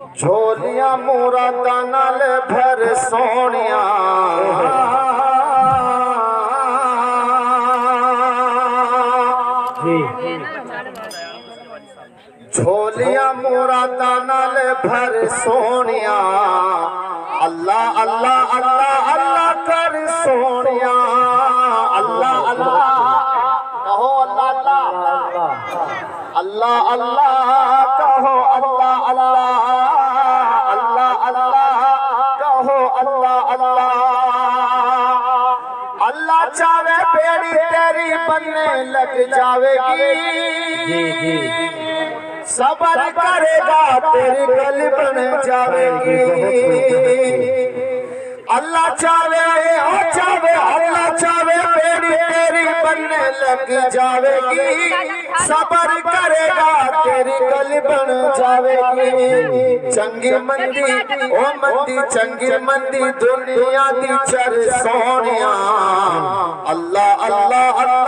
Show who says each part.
Speaker 1: झोलियां मुरादां नाल भर सोनिया झोलियां मुरादां नाल भर सोनिया अल्लाह अल्लाह अल्लाह अल्लाह कर सोनिया अल्लाह अल्लाह कहो अल्लाह अल्लाह अल्लाह कहो अल्लाह अल्लाह अल्लाह अल्लाह कहो अल्लाह अल्लाह अल्लाह चावे बेड़ी तेरी बनने लग जावेगी सबर करेगा तेरी गल बन जावेगी अल्लाह चावे अल्लाह चावे बेड़ी तेरी बनने लग जावेगी सबर करेगा तेरी गल बन जावेगी चंगी मंदी ओ मंदी चंगी मंदी दुनिया दी चर सोनिया अल्लाह अल्लाह अल्लाह